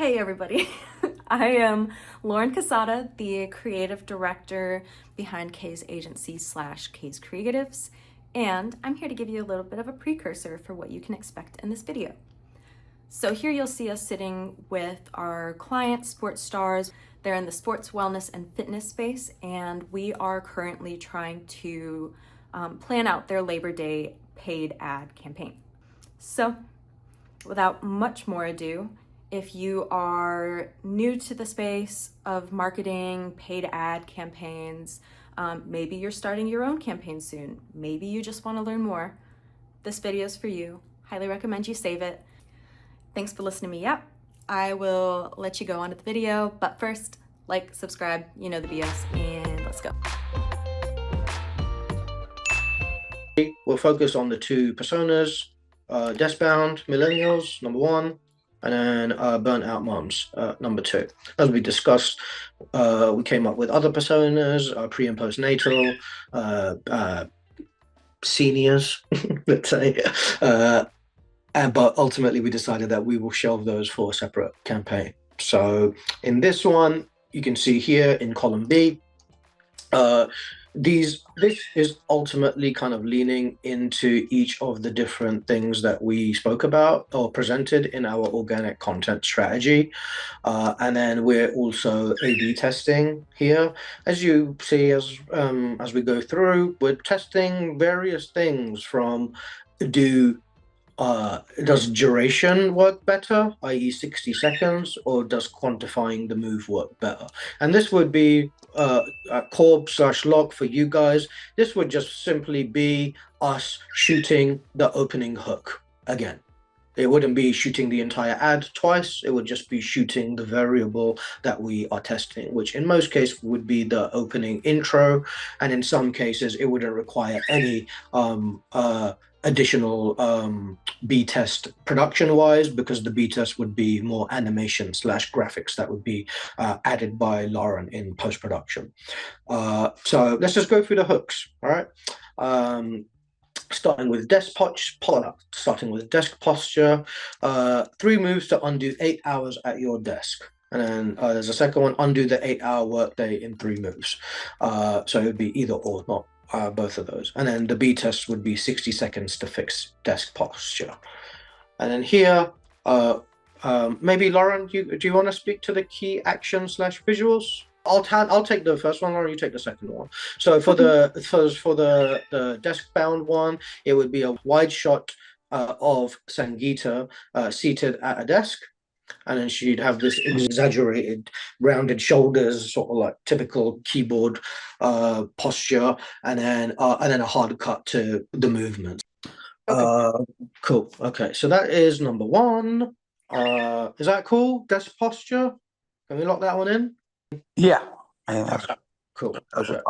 Hey everybody, I am Lauren Casada, the creative director behind K's agency / K's Creatives, and I'm here to give you a little bit of a precursor for what you can expect in this video. So here you'll see us sitting with our clients, sports stars. They're in the sports, wellness, and fitness space, and we are currently trying to plan out their Labor Day paid ad campaign. So without much more ado, if you are new to the space of marketing, paid ad campaigns, maybe you're starting your own campaign soon, maybe you just want to learn more, this video is for you. Highly recommend you save it. Thanks for listening to me up. I will let you go on to the video, but first, like, subscribe, you know the BS, and let's go. We'll focus on the two personas, desk-bound millennials, number one, and then burnt out moms, number two. As we discussed, we came up with other personas, pre and postnatal, seniors, let's say, but ultimately we decided that we will shelve those for a separate campaign. So in this one, you can see here in column B, this is ultimately kind of leaning into each of the different things that we spoke about or presented in our organic content strategy. And then we're also A/B testing here. As you see, as we go through, we're testing various things from does duration work better, i.e. 60 seconds, or does quantifying the move work better? And this would be a core/log for you guys. This would just simply be us shooting the opening hook again. It wouldn't be shooting the entire ad twice. It would just be shooting the variable that we are testing, which in most cases would be the opening intro. And in some cases, it wouldn't require any additional B-test production-wise, because the B-test would be more animation/graphics that would be added by Lauren in post-production. So let's just go through the hooks, all right? Starting with desk posture, 3 moves to undo 8 hours at your desk. And then there's a second one, undo the 8-hour workday in 3 moves. So it would be either or, not both of those. And then the B test would be 60 seconds to fix desk posture. And then here, maybe Lauren, do you want to speak to the key action/visuals? I'll take the first one, Lauren, you take the second one. So for the desk-bound one, it would be a wide shot of Sangeeta seated at a desk. And then she'd have this exaggerated rounded shoulders, sort of like typical keyboard posture, and then a hard cut to the movements. Okay. Cool. Okay, so that is number one. Is that cool? Desk posture. Can we lock that one in? Yeah, I think that's cool. Okay.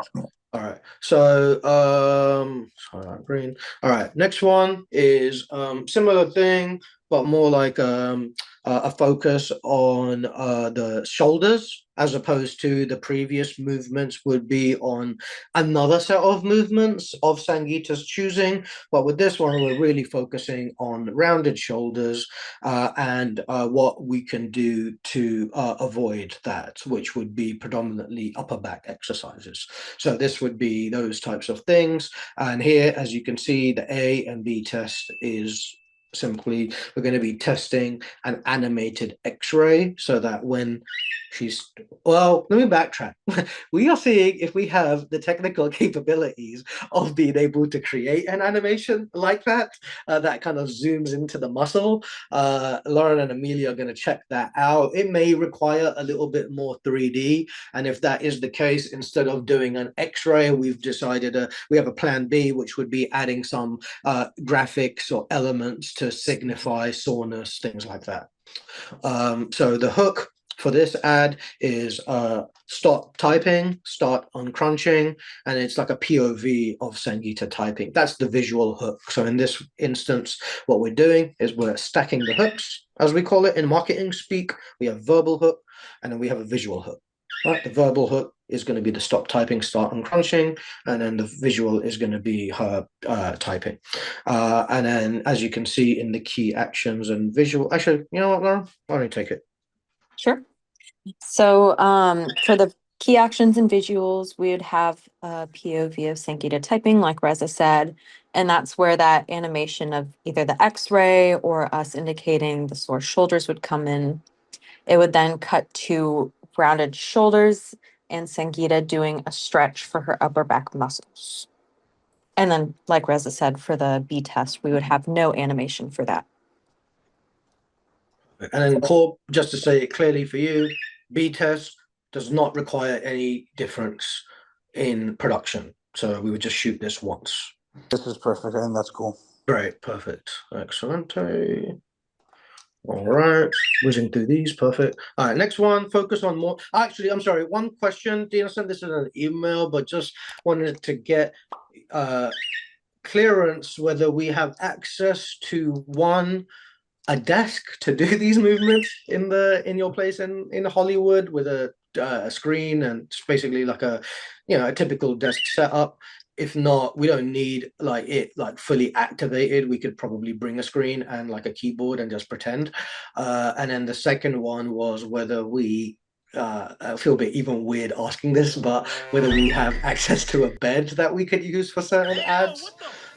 All right. So sorry, green. All right. Next one is similar thing, but more like a focus on the shoulders, as opposed to the previous movements would be on another set of movements of Sangeeta's choosing. But with this one, we're really focusing on rounded shoulders and what we can do to avoid that, which would be predominantly upper back exercises. So this would be those types of things. And here, as you can see, the A and B test is simply, we're going to be testing an animated X-ray so that when she's, well, let me backtrack. We are seeing if we have the technical capabilities of being able to create an animation like that, that kind of zooms into the muscle. Lauren and Amelia are going to check that out. It may require a little bit more 3D. And if that is the case, instead of doing an X-ray, we've decided we have a plan B, which would be adding some graphics or elements to signify soreness, things like that. So the hook for this ad is stop typing, start uncrunching, and it's like a POV of Sangeeta typing. That's the visual hook. So in this instance, what we're doing is we're stacking the hooks, as we call it in marketing speak. We have verbal hook, and then we have a visual hook. Right, the verbal hook is going to be the stop typing, start uncrunching, and then the visual is going to be her typing. And then, as you can see in the key actions and visual, actually, you know what, Lauren? Why don't you take it? Sure. So for the key actions and visuals, we would have a POV of Sangeeta typing, like Reza said, and that's where that animation of either the X-ray or us indicating the sore shoulders would come in. It would then cut to rounded shoulders and Sangeeta doing a stretch for her upper back muscles. And then, like Reza said, for the B test, we would have no animation for that. And then core, just to say it clearly for you, B test does not require any difference in production. So we would just shoot this once. This is perfect. I think that's cool. Great, perfect. Excellent. All right, whizzing through these, perfect. All right, next one, focus on more. Actually, I'm sorry, one question. Dina sent this in an email, but just wanted to get clearance whether we have access to a desk to do these movements in your place in Hollywood with a screen and it's basically like a a typical desk setup. If not, we don't need like fully activated. We could probably bring a screen and like a keyboard and just pretend. And then the second one was whether we I feel a bit even weird asking this, but whether we have access to a bed that we could use for certain ads,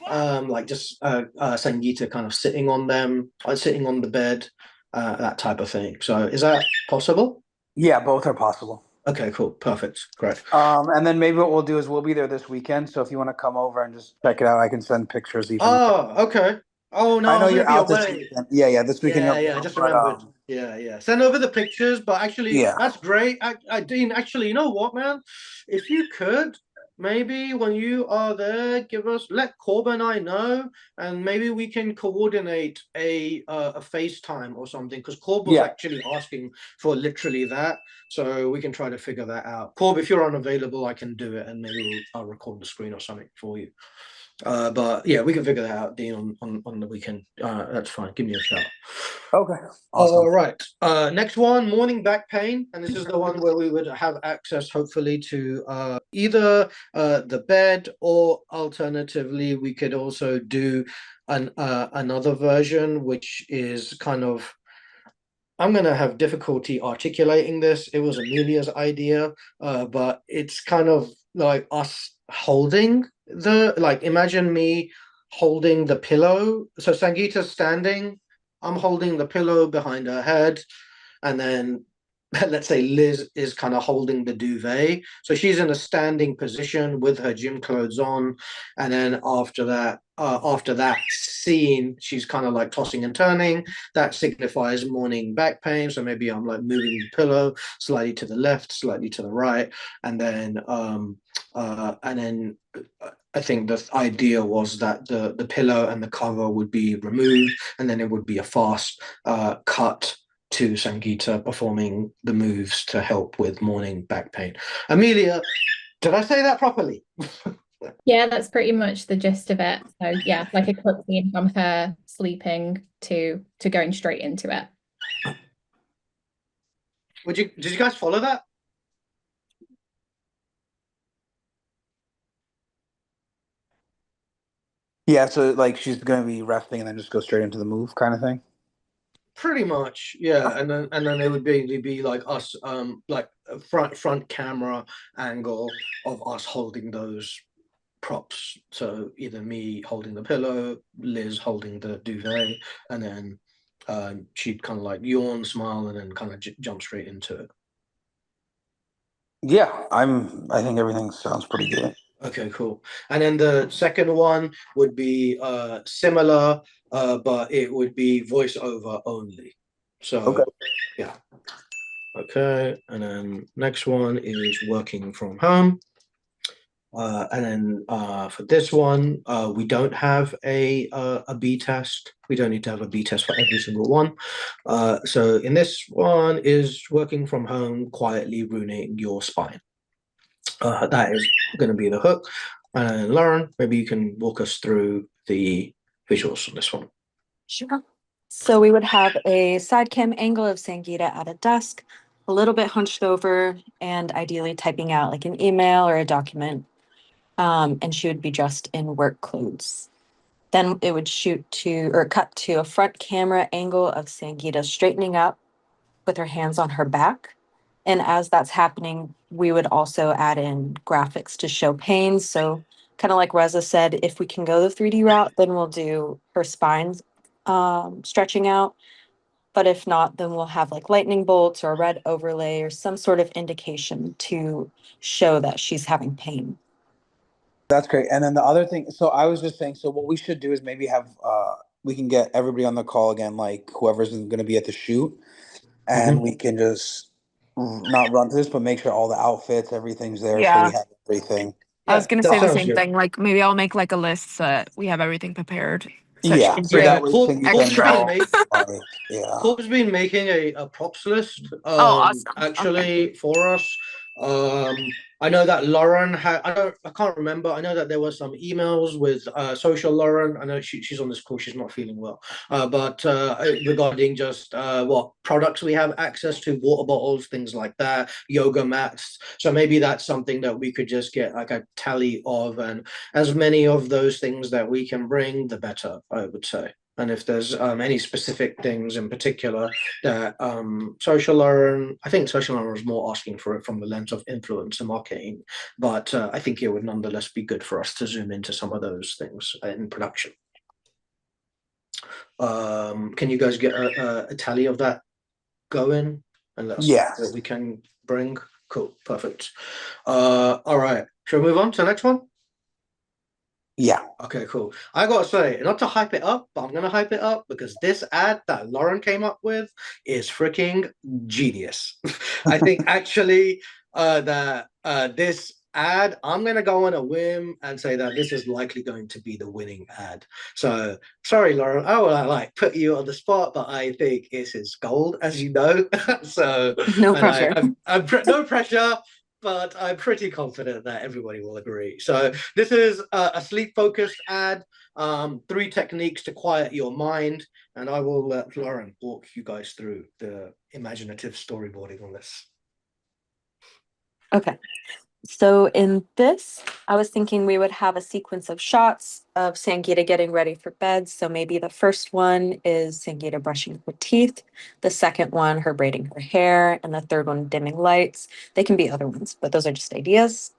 like just Sangeeta kind of sitting on them, sitting on the bed, that type of thing. So is that possible? Yeah, both are possible. Okay, cool, perfect, great. And then maybe what we'll do is we'll be there this weekend. So if you want to come over and just check it out, I can send pictures even. Oh, okay. Oh no, I know I'm gonna you're be out this away. weekend. Yeah, this weekend Yeah, you'll be yeah, I out, just but remembered. Yeah, yeah. Send over the pictures, but actually, yeah. that's great. Dean, actually, you know what, man? If you could, maybe when you are there, let Corbin and I know, and maybe we can coordinate a FaceTime or something. Because Corb was Yeah. actually asking for literally that, so we can try to figure that out. Corb, if you're unavailable, I can do it, and maybe I'll record the screen or something for you. But yeah, we can figure that out, Dean, on the weekend. That's fine. Give me a shout. Okay. All Awesome. right. Next one, morning back pain, and this is the one where we would have access, hopefully, to either the bed or alternatively, we could also do another version, which is kind of. I'm gonna have difficulty articulating this. It was Amelia's idea, but it's kind of like us holding imagine me holding the pillow. So Sangeeta's standing, I'm holding the pillow behind her head, and then let's say Liz is kind of holding the duvet. So she's in a standing position with her gym clothes on. And then after that scene, she's kind of like tossing and turning. That signifies morning back pain. So maybe I'm like moving the pillow slightly to the left, slightly to the right. And then I think the idea was that the pillow and the cover would be removed, and then it would be a fast cut to Sangeeta performing the moves to help with morning back pain. Amelia, did I say that properly? Yeah, that's pretty much the gist of it. So yeah, like a quick scene from her sleeping to going straight into it. Did you guys follow that? Yeah, so like she's gonna be resting and then just go straight into the move kind of thing. Pretty much, yeah. And then it would be like us, like a front camera angle of us holding those props. So either me holding the pillow, Liz holding the duvet, and then she'd kind of like yawn, smile, and then kind of jump straight into it. Yeah, I think everything sounds pretty good. Okay, cool. And then the second one would be similar, but it would be voiceover only. So Okay. yeah. Okay, and then next one is working from home. And then for this one, we don't have a B test. We don't need to have a B test for every single one. So in this one is working from home, quietly ruining your spine. That is going to be the hook. And Lauren, maybe you can walk us through the visuals on this one. Sure. So we would have a side cam angle of Sangeeta at a desk, a little bit hunched over, and ideally typing out like an email or a document. And she would be dressed in work clothes. Then it would cut to a front camera angle of Sangeeta straightening up with her hands on her back. And as that's happening, we would also add in graphics to show pain. So, kind of like Reza said, if we can go the 3D route, then we'll do her spine stretching out. But if not, then we'll have like lightning bolts or a red overlay or some sort of indication to show that she's having pain. That's great. And then the other thing, so I was just saying, so what we should do is maybe have we can get everybody on the call again, like whoever's going to be at the shoot, and we can just not run through this, but make sure all the outfits, everything's there, so we Yeah. have everything. I was Yeah, gonna that say the sounds same good. thing. Like maybe I'll make like a list so that we have everything prepared. So she Yeah, can so bring that way Corp's Sangeeta extra. been knows. making Like, yeah. Corp's been making a props list Oh, awesome. Okay. actually for us. I know that Lauren had I can't remember. I know that there were some emails with social Lauren. I know she's on this call, she's not feeling well. But regarding just what products we have access to, water bottles, things like that, yoga mats. So maybe that's something that we could just get like a tally of, and as many of those things that we can bring, the better, I would say. And if there's any specific things in particular that social learn, I think social learn is more asking for it from the lens of influence and marketing, but I think it would nonetheless be good for us to zoom into some of those things in production. Can you guys get a tally of that going, and let us know Yes. what we can bring? Cool, perfect. All right, shall we move on to the next one? Yeah. Okay, cool. I gotta say, not to hype it up, but I'm gonna hype it up because this ad that Lauren came up with is freaking genius. I think actually that this ad, I'm gonna go on a whim and say that this is likely going to be the winning ad. So sorry, Lauren, I will like put you on the spot, but I think this is gold, as you know. So No and pressure. I'm no pressure, but I'm pretty confident that everybody will agree. So this is a sleep-focused ad, 3 techniques to quiet your mind, and I will let Lauren walk you guys through the imaginative storyboarding on this. Okay. So in this, I was thinking we would have a sequence of shots of Sangeeta getting ready for bed. So maybe the first one is Sangeeta brushing her teeth, the second one, her braiding her hair, and the third one, dimming lights. They can be other ones, but those are just ideas.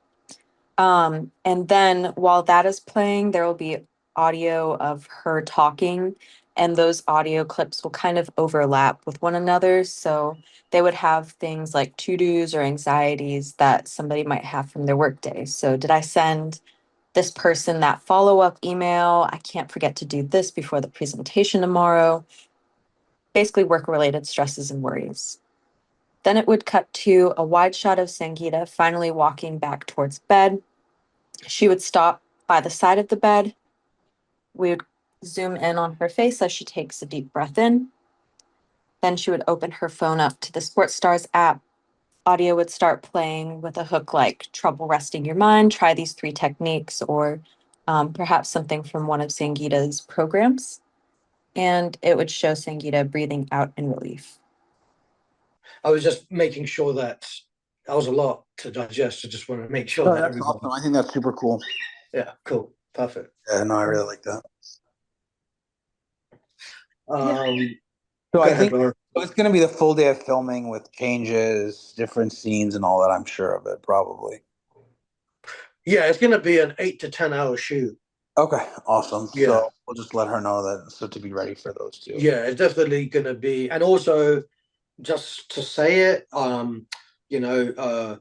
And then while that is playing, there will be audio of her talking, and those audio clips will kind of overlap with one another. So they would have things like to-dos or anxieties that somebody might have from their workday. So did I send this person that follow-up email? I can't forget to do this before the presentation tomorrow. Basically work-related stresses and worries. Then it would cut to a wide shot of Sangeeta finally walking back towards bed. She would stop by the side of the bed. We would zoom in on her face as she takes a deep breath in. Then she would open her phone up to the Sports Stars app. Audio would start playing with a hook like Trouble Resting Your Mind, try these 3 techniques, or perhaps something from one of Sangeeta's programs. And it would show Sangeeta breathing out in relief. I was just making sure that was a lot to digest. I just want to make sure Oh, that that's everybody. awesome. I think that's super cool. Yeah, cool, perfect. Yeah, no, I really like that. So So I ahead, think Lauren. it's going to be the full day of filming with changes, different scenes, and all that. I'm sure of it, probably. Yeah, it's gonna be an 8 to 10 hour shoot. Okay, awesome. Yeah. So we'll just let her know that, so to be ready for those 2. Yeah, it's definitely gonna be, and also just to say it, you know,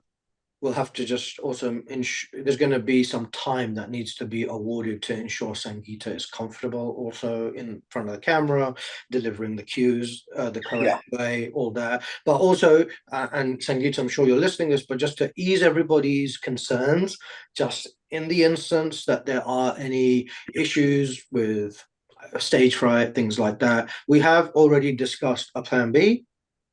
we'll have to just also there's going to be some time that needs to be awarded to ensure Sangeeta is comfortable also in front of the camera, delivering the cues the correct way, all that. But also, and Sangeeta, I'm sure you're listening to this, but just to ease everybody's concerns, just in the instance that there are any issues with stage fright, things like that, we have already discussed a plan B.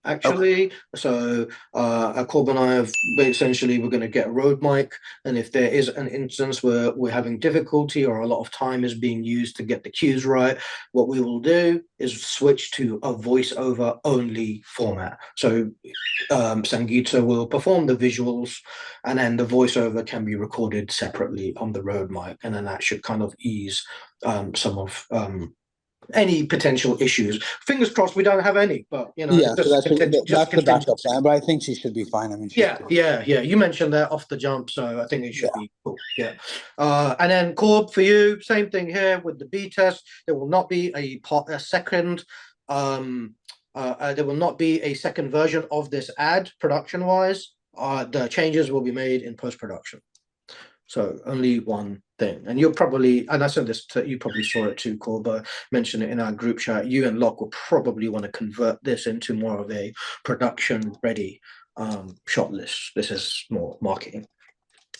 Actually, so Corb and I have essentially, we're going to get a road mic, and if there is an instance where we're having difficulty or a lot of time is being used to get the cues right, what we will do is switch to a voiceover only format. So Sangeeta will perform the visuals, and then the voiceover can be recorded separately on the road mic, and then that should kind of ease some of any potential issues. Fingers crossed we don't have any, but you know, Yeah, it's so just that's the backup contingency. plan. But I think she should be fine. I mean, she's Yeah. You mentioned that off the jump, so I think it should yeah. be cool. Yeah. And then Corb for you, same thing here with the B test. There will not be a second. There will not be a second version of this ad production wise. The changes will be made in post production. So only one thing. And you'll probably, and I said this to you, probably saw it too, Corba, mentioned it in our group chat. You and Locke will probably want to convert this into more of a production ready shot list. This is more marketing.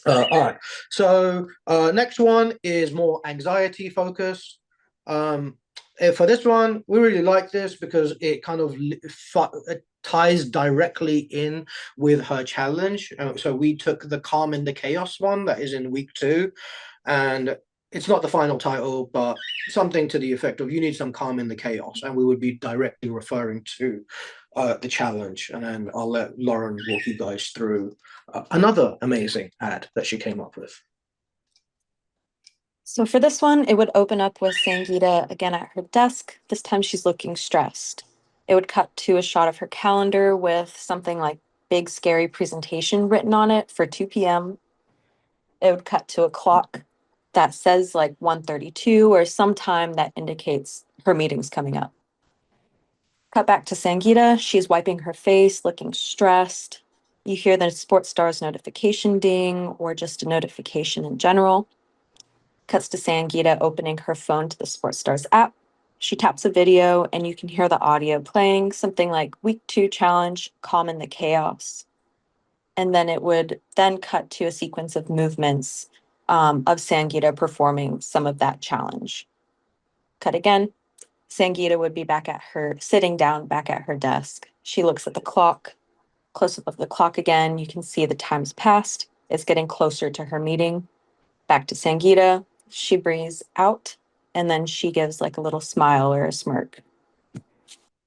All right. So next one is more anxiety focused. For this one, we really like this because it kind of it ties directly in with her challenge. So we took the calm in the chaos one that is in week 2, and it's not the final title, but something to the effect of you need some calm in the chaos, and we would be directly referring to the challenge. And then I'll let Lauren walk you guys through another amazing ad that she came up with. So for this one, it would open up with Sangeeta again at her desk. This time she's looking stressed. It would cut to a shot of her calendar with something like big scary presentation written on it for 2 p.m. It would cut to a clock that says like 1:32 or some time that indicates her meeting's coming up. Cut back to Sangeeta. She's wiping her face, looking stressed. You hear the sports star's notification ding or just a notification in general. Cuts to Sangeeta opening her phone to the sports stars app. She taps a video and you can hear the audio playing, something like week 2 challenge, calm in the chaos. And then it would then cut to a sequence of movements of Sangeeta performing some of that challenge. Cut again. Sangeeta would be sitting down back at her desk. She looks at the clock, close up of the clock again. You can see the time's passed. It's getting closer to her meeting. Back to Sangeeta. She breathes out and then she gives like a little smile or a smirk.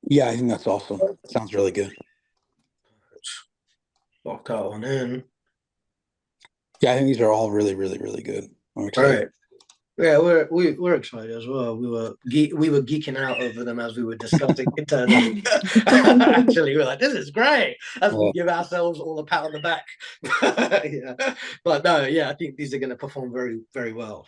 Yeah, I think that's awesome. Sounds really good. Lock that one in. Yeah, I think these are all really, really, really good. I'm All excited. right. Yeah, we're excited as well. We were geeking out over them as we were discussing internally. Actually, we're like, this is great. As we give ourselves all a pat on the back. Yeah. But no, yeah, I think these are going to perform very, very well.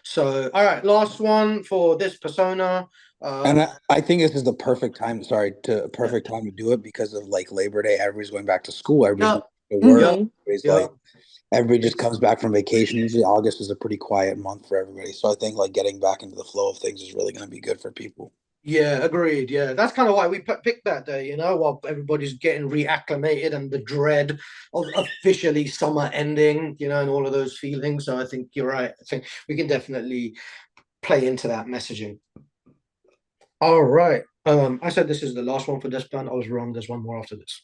So, all right, last one for this persona. And I think this is the perfect time. Sorry, perfect time to do it because of like Labor Day. Everybody's going back to school. Everybody's going to work. Everybody's like, everybody just comes back from vacation. Usually August is a pretty quiet month for everybody. So I think like getting back into the flow of things is really going to be good for people. Yeah, agreed. Yeah, that's kind of why we picked that day, you know, while everybody's getting reacclimated and the dread of officially summer ending, you know, and all of those feelings. So I think you're right. I think we can definitely play into that messaging. All right. I said this is the last one for this plan. I was wrong. There's one more after this.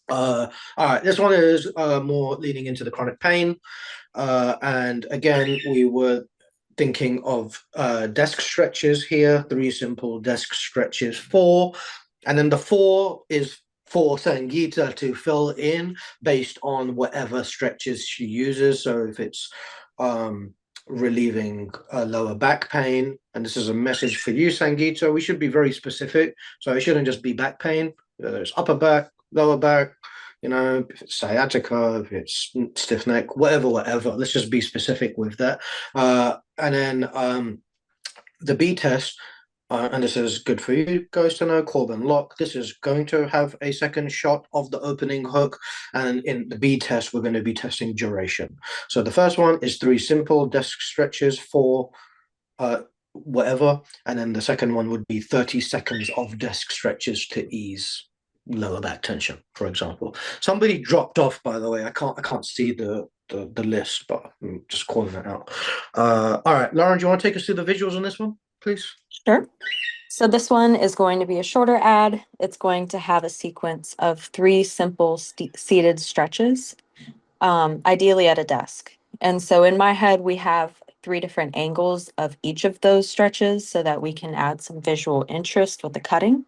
All right. This one is more leading into the chronic pain. And again, we were thinking of desk stretches here, 3 simple desk stretches, 4. And then the 4 is for Sangeeta to fill in based on whatever stretches she uses. So if it's relieving lower back pain, and this is a message for you, Sangeeta, we should be very specific. So it shouldn't just be back pain, whether it's upper back, lower back, you know, if it's sciatica, if it's stiff neck, whatever. Let's just be specific with that. And then the B test, and this is good for you guys to know, Corbin Lock. This is going to have a second shot of the opening hook. And in the B test, we're going to be testing duration. So the first one is 3 simple desk stretches for whatever. And then the second one would be 30 seconds of desk stretches to ease lower back tension, for example. Somebody dropped off, by the way. I can't see the list, but I'm just calling it out. All right, Lauren, do you want to take us through the visuals on this one, please? Sure. So this one is going to be a shorter ad. It's going to have a sequence of 3 simple seated stretches, ideally at a desk. And so in my head, we have 3 different angles of each of those stretches so that we can add some visual interest with the cutting.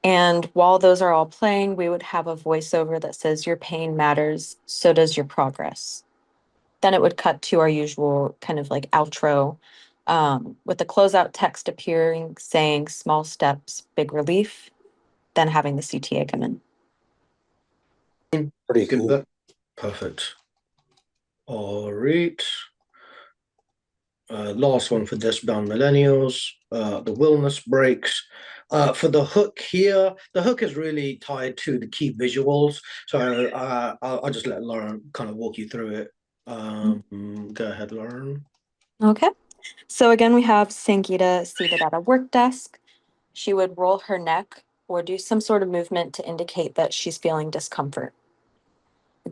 And while those are all playing, we would have a voiceover that says, your pain matters, so does your progress. Then it would cut to our usual kind of like outro with the closeout text appearing saying small steps, big relief, then having the CTA come in. Pretty Good. cool. Perfect. All right. Last one for Desk-Bound Millennials, the wellness breaks. For the hook here, the hook is really tied to the key visuals. So I'll just let Lauren kind of walk you through it. Go ahead, Lauren. Okay. So again, we have Sangeeta seated at a work desk. She would roll her neck or do some sort of movement to indicate that she's feeling discomfort.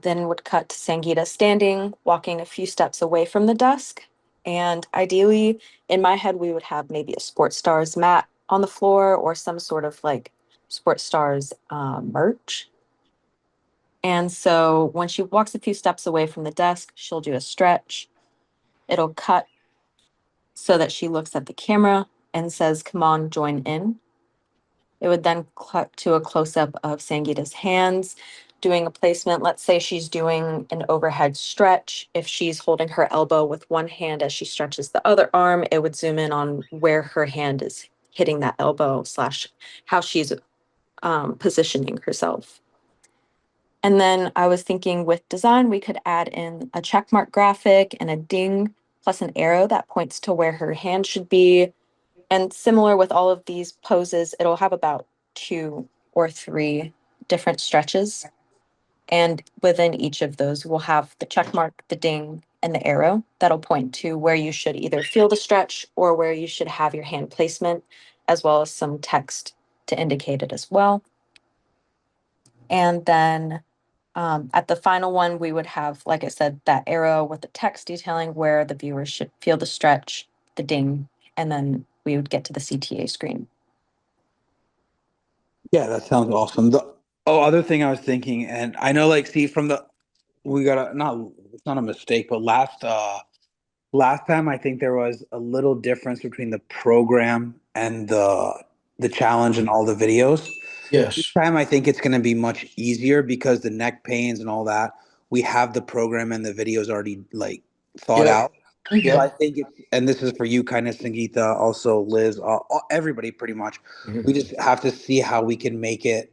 Then would cut to Sangeeta standing, walking a few steps away from the desk. And ideally, in my head, we would have maybe a Sports Stars mat on the floor or some sort of like Sports Stars merch. And so when she walks a few steps away from the desk, she'll do a stretch. It'll cut so that she looks at the camera and says, "Come on, join in." It would then cut to a close-up of Sangeeta's hands doing a placement. Let's say she's doing an overhead stretch. If she's holding her elbow with one hand as she stretches the other arm, it would zoom in on where her hand is hitting that elbow slash how she's positioning herself. And then I was thinking with design, we could add in a checkmark graphic and a ding plus an arrow that points to where her hand should be. And similar with all of these poses, it'll have about 2 or 3 different stretches. And within each of those, we'll have the check mark, the ding, and the arrow that'll point to where you should either feel the stretch or where you should have your hand placement, as well as some text to indicate it as well. And then at the final one, we would have, like I said, that arrow with the text detailing where the viewers should feel the stretch, the ding, and then we would get to the CTA screen. Yeah, that sounds awesome. The other thing I was thinking, and I know, like, see, from the we got a not it's not a mistake, but last time I think there was a little difference between the program and the challenge and all the videos. This Yes. time I think it's going to be much easier because the neck pains and all that, we have the program and the videos already like thought Yeah. out. So Yeah. I think it's, and this is for you, kind of, Sangeeta, also Liz, everybody pretty much. Mhm. We just have to see how we can make it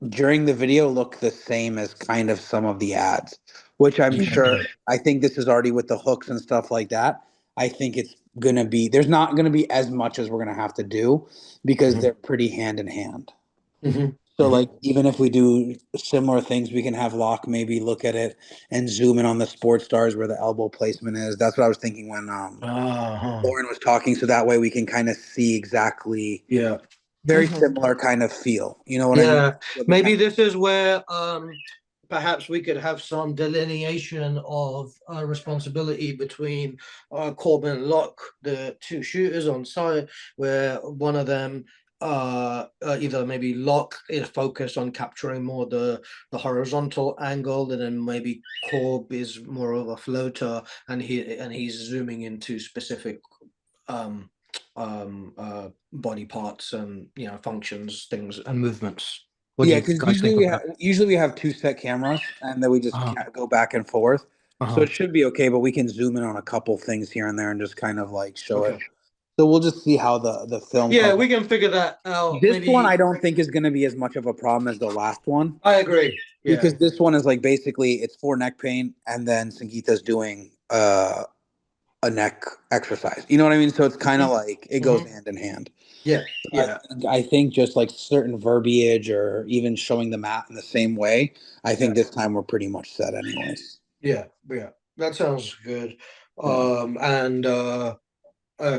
during the video look the same as kind of some of the ads, which I'm sure, I think this is already with the hooks and stuff like that. I think it's gonna be, there's not gonna be as much as we're gonna have to do because Mhm. they're pretty hand in hand. Mhm. So Mhm. like even if we do similar things, we can have Locke maybe look at it and zoom in on the sports stars where the elbow placement is. That's what I was thinking when Uh-huh. Lauren was talking. So that way we can kind of see exactly Yeah. very Mhm. similar kind of feel. You know what I mean? Yeah, With the maybe kind this is where perhaps we could have some delineation of responsibility between Corbin and Locke, the two shooters on site, where one of them either maybe Locke is focused on capturing more the horizontal angle, and then maybe Corb is more of a floater, and he's zooming into specific um body parts and functions, things and movements. What do Yeah, you because guys think of that? usually we have two set cameras and then we just Uh-huh. go back and forth. So Uh-huh. it should be okay, but we can zoom in on a couple things here and there and just kind of like show it. Okay. So we'll just see how the film Yeah, comes we out. can figure that out. This one Maybe I don't think is going to be as much of a problem as the last one I agree. Yeah. because this one is like basically it's for neck pain and then Sangeeta's doing a neck exercise. You know what I mean? So it's kind of like it goes Hmm. hand in hand. Yeah. I Yeah. think, I think just like certain verbiage or even showing the mat in the same way, I Yeah. think this time we're pretty much set anyways. Yeah. Yeah. That sounds good. Yeah. And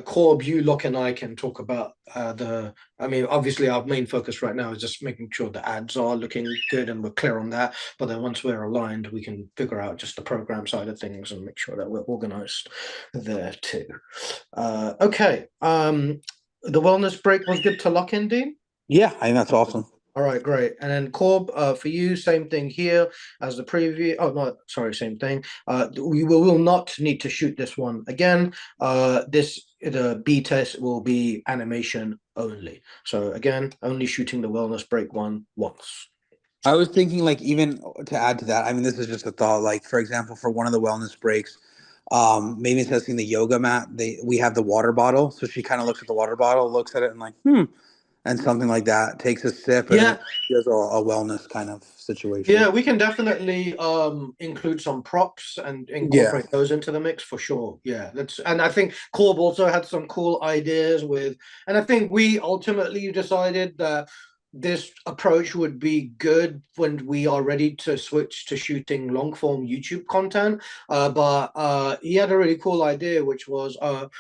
Corb, you, Locke, and I can talk about I mean, obviously, our main focus right now is just making sure the ads are looking good and we're clear on that. But then once we're aligned, we can figure out just the program side of things and make sure that we're organized there too. Okay. The wellness break was good to lock in, Dean. Yeah, I think that's awesome. All right, great. And then Corb, for you, same thing here as the preview. Oh, no, sorry, same thing. We will not need to shoot this one again. The B test will be animation only. So again, only shooting the wellness break one once. I was thinking like even to add to that, I mean this is just a thought, like for example, for one of the wellness breaks, Maybe instead of seeing the yoga mat, we have the water bottle. So she kind of looks at the water bottle, looks at it, and like, and something like that, takes a sip, and Yeah, it feels a wellness kind of situation. yeah, we can definitely include some props and Yeah. incorporate those into the mix for sure. Yeah, and I think Corb also had some cool ideas with, and I think we ultimately decided that this approach would be good when we are ready to switch to shooting long form YouTube content. But he had a really cool idea, which was a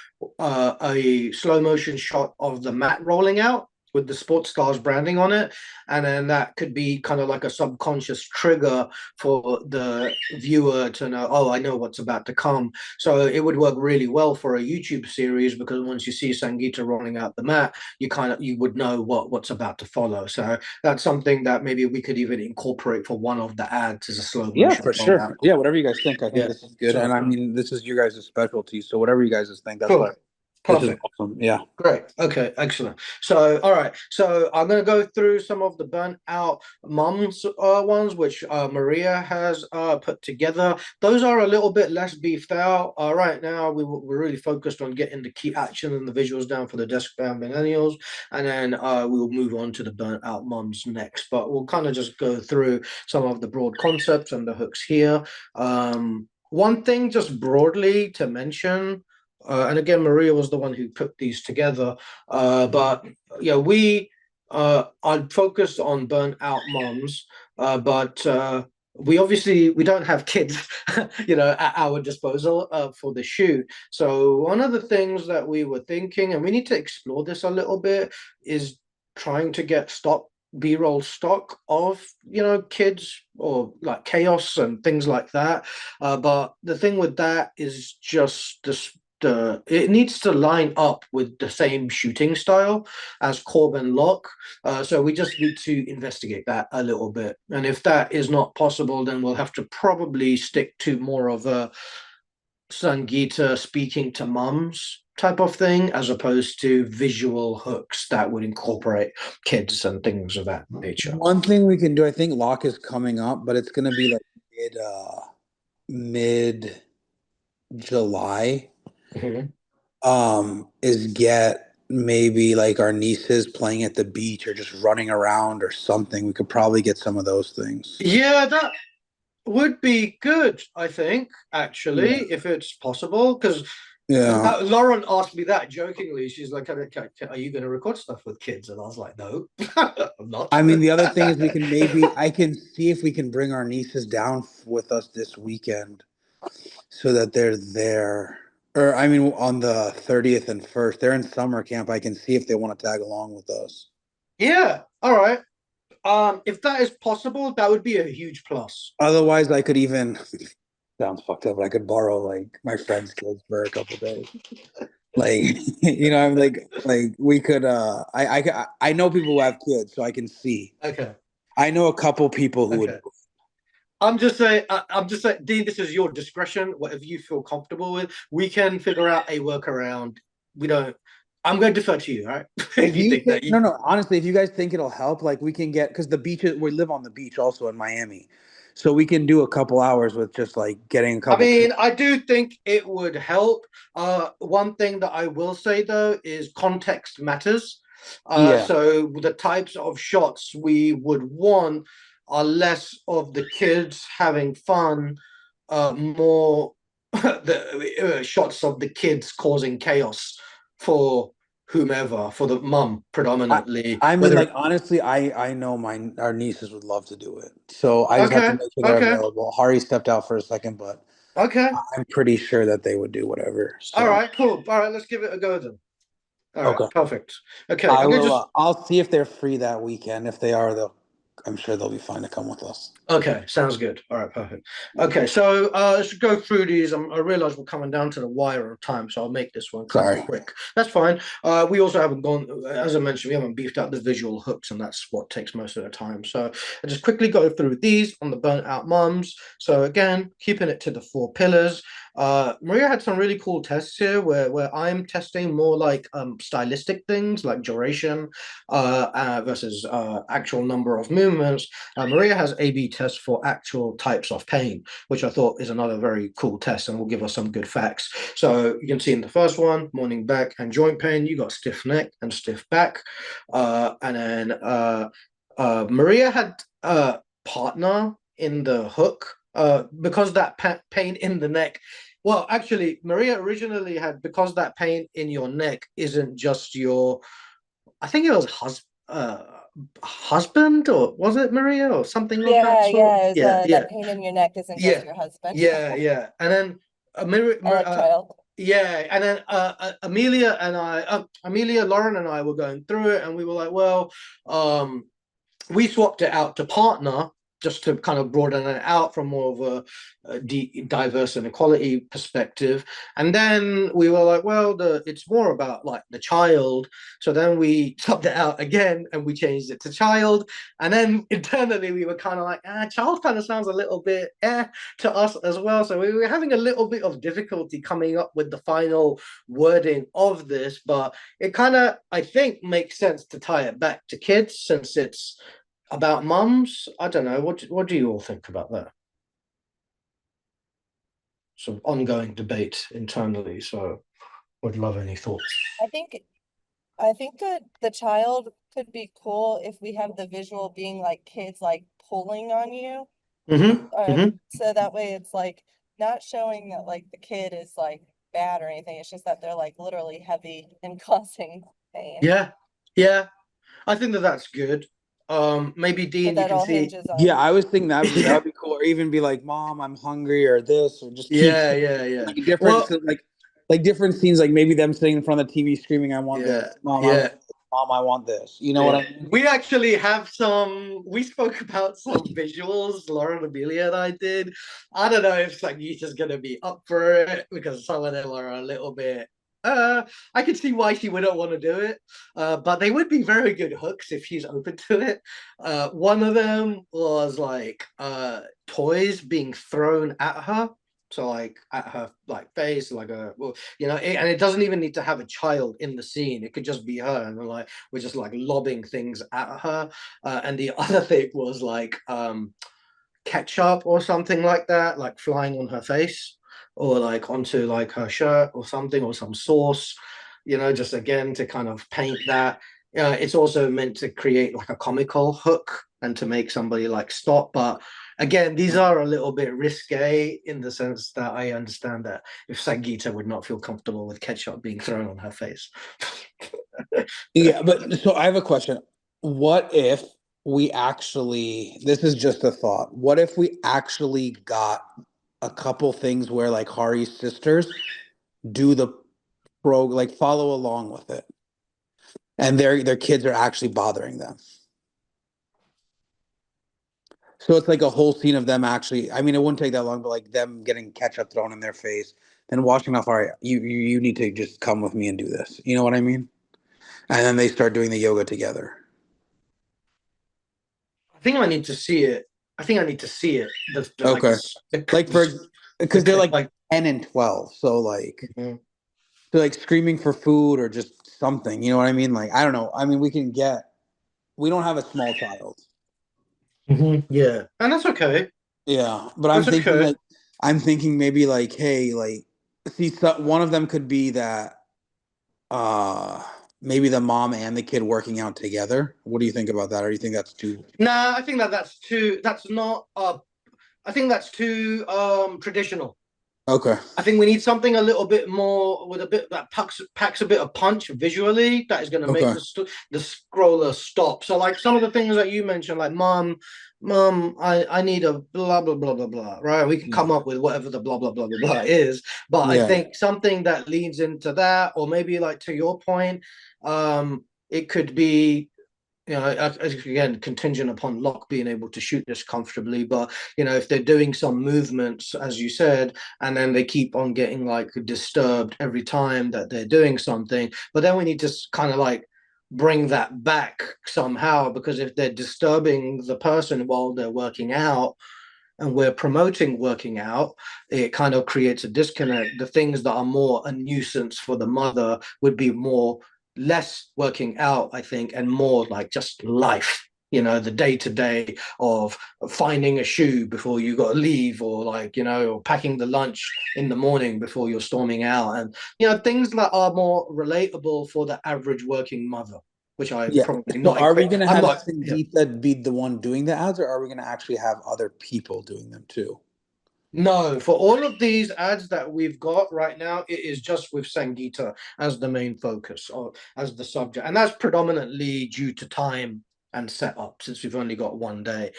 slow motion shot of the mat rolling out with the sports stars branding on it, and then that could be kind of like a subconscious trigger for the viewer to know, oh, I know what's about to come. So it would work really well for a YouTube series, because once you see Sangeeta rolling out the mat, you would know what's about to follow. So that's something that maybe we could even incorporate for one of the ads as a slow Yeah, motion for rollout. sure. Yeah, whatever you guys think. I think Yeah. this is good. So And I mean, this is you guys' specialty. So whatever you guys think, that's why cool. this is Perfect. awesome. Yeah. Great. Okay, excellent. So, all right. So I'm going to go through some of the burnt out mums ones, which Maria has put together. Those are a little bit less beefed out. Right now, we're really focused on getting the key action and the visuals down for the desk-bound millennials, and then we'll move on to the burnt out mums next. But we'll kind of just go through some of the broad concepts and the hooks here. One thing just broadly to mention, and again, Maria was the one who put these together. But yeah, we are focused on burnt out moms, but we don't have kids, at our disposal for the shoot. So one of the things that we were thinking, and we need to explore this a little bit, is trying to get B-roll stock of kids or like chaos and things like that. But the thing with that is just this. It needs to line up with the same shooting style as Corbin Lock. So we just need to investigate that a little bit. And if that is not possible, then we'll have to probably stick to more of a Sangeeta speaking to mums type of thing, as opposed to visual hooks that would incorporate kids and things of that nature. One thing we can do, I think Lock is coming up, but it's gonna be like mid July. Mhm. Is get maybe like our nieces playing at the beach or just running around or something. We could probably get some of those things. Yeah, that would be good, I think, actually, if it's possible. Because Yeah. Lauren asked me that jokingly. She's like, are you going to record stuff with kids? And I was like, no, I'm not. I mean, the other thing is I can see if we can bring our nieces down with us this weekend so that they're there. Or, I mean, on the 30th and 1st, they're in summer camp. I can see if they want to tag along with us. Yeah, all right. If that is possible, that would be a huge plus. Otherwise, I could even, sounds fucked up, but I could borrow like my friend's kids for a couple days. Like, I'm like we could, I know people who have kids, so I can see. Okay. I know a couple people who would. Okay. I'm just saying, Dean, this is your discretion. Whatever you feel comfortable with, we can figure out a workaround. We don't. I'm going to defer to you, all right? If you you think that think, no, honestly, if you guys think it'll help, like we can get, because the beaches, we live on the beach also in Miami. So we can do a couple hours with just like getting a I couple. mean, I do think it would help. One thing that I will say though is context matters. Yeah. So the types of shots we would want are less of the kids having fun, more the shots of the kids causing chaos for whomever, for the mum predominantly. I mean, Whether like honestly, I know our nieces would love to do it. So I just have to okay, make sure they're okay, available. Hari stepped out for a second, but okay, I'm pretty sure that they would do whatever. all So right, cool. All right, let's give it a go then. All right, okay. perfect. Okay, I I'm gonna will. just I'll see if they're free that weekend. If they are, I'm sure they'll be fine to come with us. okay, sounds good. All right, perfect. Okay, so let's go through these. I realize we're coming down to the wire of time, so I'll make this one kind of Sorry. quick. That's fine. We also haven't gone, as I mentioned, we haven't beefed out the visual hooks, and that's what takes most of the time. So I just quickly go through these on the burnt out mums. So again, keeping it to the four pillars. Maria had some really cool tests here where I'm testing more like stylistic things like duration versus actual number of movements. Maria has A/B tests for actual types of pain, which I thought is another very cool test and will give us some good facts. So you can see in the first one, morning back and joint pain, you got stiff neck and stiff back. And then Maria had partner in the hook because that pain in the neck. Well, actually, Maria originally had because that pain in your neck isn't just your. I think it was husband, or was it Maria or something of that sort? Yeah, Yeah, yeah, that pain in your neck isn't just yeah, your husband. yeah. And then Or child. yeah, and then Amelia, Lauren, and I were going through it, and we were like, well, we swapped it out to partner just to kind of broaden it out from more of a diverse and equality perspective. And then we were like, well, it's more about like the child. So then we swapped it out again and we changed it to child. And then internally we were kind of like, child kind of sounds a little bit to us as well. So we were having a little bit of difficulty coming up with the final wording of this, but it kind of, I think, makes sense to tie it back to kids since it's about mums. I don't know. What do you all think about that? Some ongoing debate internally. So would love any thoughts. I think that the child could be cool if we have the visual being like kids like pulling on you. So that way it's like not showing that like the kid is like bad or anything. It's just that they're like literally heavy and causing pain. Yeah, yeah. I think that's good. Maybe But Dean, you that can all see. hinges on Yeah, I was thinking that'd be cool, or even be like, "Mom, I'm hungry," or this, or just keep Yeah. like different, Well, so, like different scenes, like maybe them sitting in front of the TV screaming, "I want yeah, this, Mom, I yeah. want this, Mom, I want this." You know what I mean? We actually have we spoke about some visuals, Laura, Amelia, and I did. I don't know if Sangeeta's gonna be up for it because some of them are a little bit. I can see why she wouldn't want to do it. But they would be very good hooks if she's open to it. One of them was like toys being thrown at her. So like at her like face, like and it doesn't even need to have a child in the scene. It could just be her, and we're just like lobbing things at her. And the other thing was like ketchup or something like that, like flying on her face or like onto like her shirt or something or some sauce, just again to kind of paint that. It's also meant to create like a comical hook and to make somebody like stop. But again, these are a little bit risque in the sense that I understand that if Sangeeta would not feel comfortable with ketchup being thrown on her face. Yeah, but so I have a question. What if we actually, this is just a thought, what if we actually got a couple things where like Hari's sisters do the like follow along with it, and their kids are actually bothering them? So it's like a whole scene of them actually. I mean, it wouldn't take that long, but like them getting ketchup thrown in their face, then washing off. All right, you need to just come with me and do this. You know what I mean? And then they start doing the yoga together. I think I need to see it. I think I need to see it. Okay. Because they're like like 10 and 12, so like Mhm. they're like screaming for food or just something. You know what I mean? Like I don't know. I mean, we don't have a small child. Yeah, and that's okay. Yeah, but That's okay. I'm thinking maybe like, hey, like, see, so one of them could be that uh maybe the mom and the kid working out together. What do you think about that? Or do you think that's too? Nah, I think that's too. That's not. I think that's too traditional. Okay. I think we need something a little bit more with a bit that packs a bit of punch visually that is going to make Okay. the scroller stop. So like some of the things that you mentioned, like mom, I need a blah blah blah blah blah. Right? We can come up with whatever the blah blah blah blah blah is, but I Yeah. think something that leads into that, or maybe like to your point, it could be again, contingent upon Locke being able to shoot this comfortably. But if they're doing some movements, as you said, and then they keep on getting like disturbed every time that they're doing something, but then we need to kind of like bring that back somehow, because if they're disturbing the person while they're working out, and we're promoting working out, it kind of creates a disconnect. The things that are more a nuisance for the mother would be less working out, I think, and more like just life. The day to day of finding a shoe before you got to leave, or like, or packing the lunch in the morning before you're storming out. And, things that are more relatable for the average working mother, which I Yeah. probably So not are we equipped. going to I'm have not, yeah. Sangeeta be the one doing the ads, or are we going to actually have other people doing them too? No, for all of these ads that we've got right now, it is just with Sangeeta as the main focus or as the subject. And that's predominantly due to time and setup, since we've only got one day.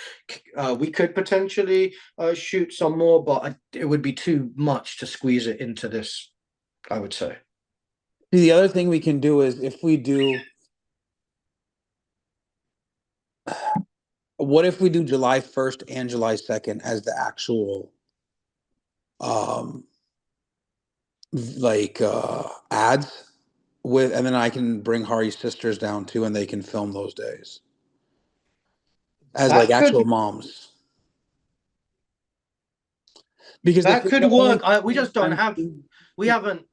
We could potentially shoot some more, but it would be too much to squeeze it into this, I would say. The other thing we can do is if we do, what if we do July 1st and July 2nd as the actual ads and then I can bring Hari's sisters down too, and they can film those days as like That actual could moms. Because that could the only work. thing We just don't I'm have, we haven't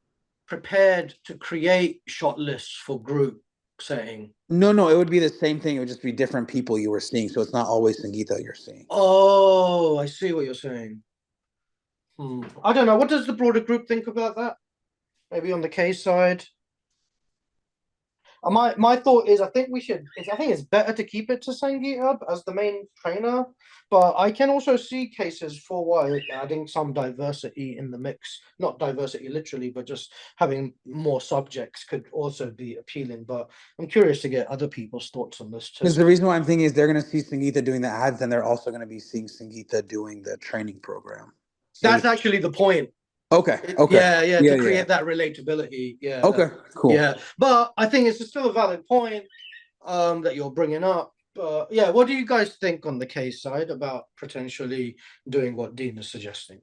prepared to create shot lists for group setting. No, it would be the same thing. It would just be different people you were seeing. So it's not always Sangeeta you're seeing. Oh, I see what you're saying. I don't know. What does the broader group think about that? Maybe on the case side. My thought is, I think it's better to keep it to Sangeeta as the main trainer, but I can also see cases for why adding some diversity in the mix, not diversity literally, but just having more subjects could also be appealing. But I'm curious to get other people's thoughts on this Because too. the reason why I'm thinking is they're going to see Sangeeta doing the ads, and they're also going to be seeing Sangeeta doing the training program. So That's actually the point. okay. Yeah, to create Yeah. that relatability. Yeah. Okay, cool. Yeah, but I think it's still a valid point that you're bringing up. But yeah, what do you guys think on the case side about potentially doing what Dean is suggesting?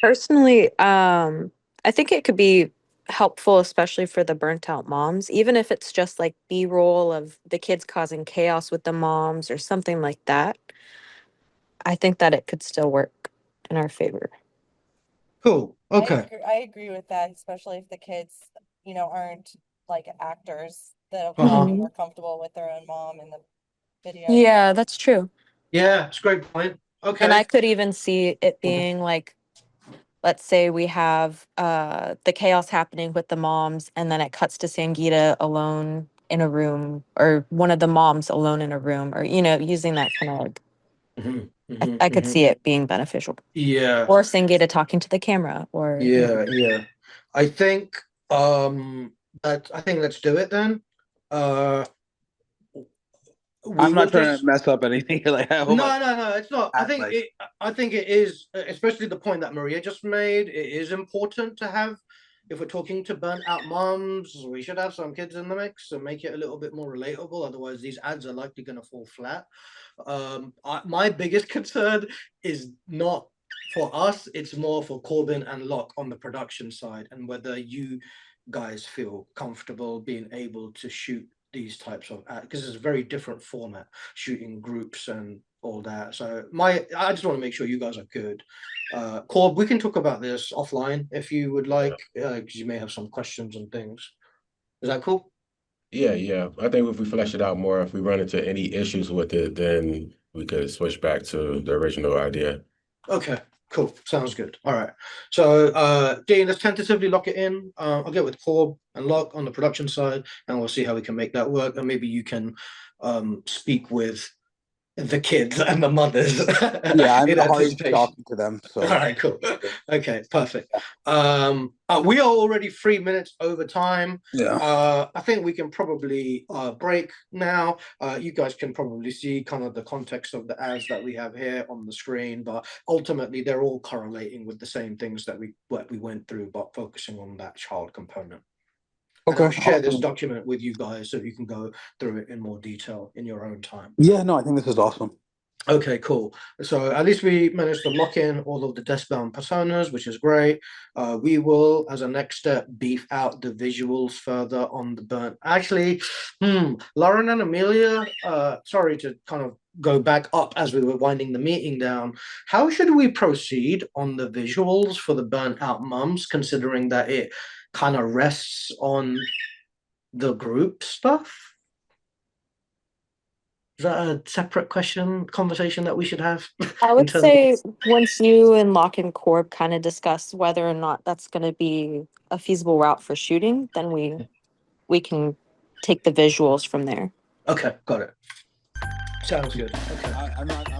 Personally, I think it could be helpful, especially for the burnt out moms, even if it's just like B-roll of the kids causing chaos with the moms or something like that. I think that it could still work in our favor. Cool. Okay. I agree with that, especially if the kids, aren't like actors. They'll Uh-huh. probably be more comfortable with their own mom in the video. Yeah, that's true. Yeah, it's a great point. Okay. And I could even see it being like, let's say we have the chaos happening with the moms, and then it cuts to Sangeeta alone in a room, or one of the moms alone in a room, or using that kind of like, I could see it being beneficial. Yeah. Or Sangeeta talking to the camera, or Yeah. I think let's do it then. I'm not trying to mess up anything. Like, no, it's not. Like, I think it is, especially the point that Maria just made. It is important to have, if we're talking to burnt out moms, we should have some kids in the mix and make it a little bit more relatable. Otherwise, these ads are likely going to fall flat. My biggest concern is not for us; it's more for Corbin and Locke on the production side, and whether you guys feel comfortable being able to shoot these types of ads, because it's a very different format, shooting groups and all that. So I just want to make sure you guys are good. Corb, we can talk about this offline if you would like, because you may have some questions and things. Is that cool? Yeah. I think if we flesh it out more, if we run into any issues with it, then we could switch back to the original idea. Okay, cool. Sounds good. All right. So, Dean, let's tentatively lock it in. I'll get with Corb and Locke on the production side, and we'll see how we can make that work. And maybe you can speak with the kids and the mothers. yeah, I'm in already anticipation. talking to them. So All right, cool. Okay, perfect. We are already 3 minutes over time. yeah. I think we can probably break now. You guys can probably see kind of the context of the ads that we have here on the screen, but ultimately they're all correlating with the same things that we went through, but focusing on that child component. And I'll share this document with you guys so you can go through it in more detail in your own time. Yeah, no, I think this is awesome. Okay, cool. So at least we managed to lock in all of the desk-bound personas, which is great. We will, as a next step, beef out the visuals further on the burnt. Actually, Lauren and Amelia, sorry to kind of go back up as we were winding the meeting down. How should we proceed on the visuals for the burnt out mums, considering that it kind of rests on the group stuff? Is that a separate conversation that we should have? I in would terms say once you and Locke and Corb kind of discuss whether or not that's going to be a feasible route for shooting, then we can take the visuals from there. Okay, got it. Sounds good. Okay. I'm not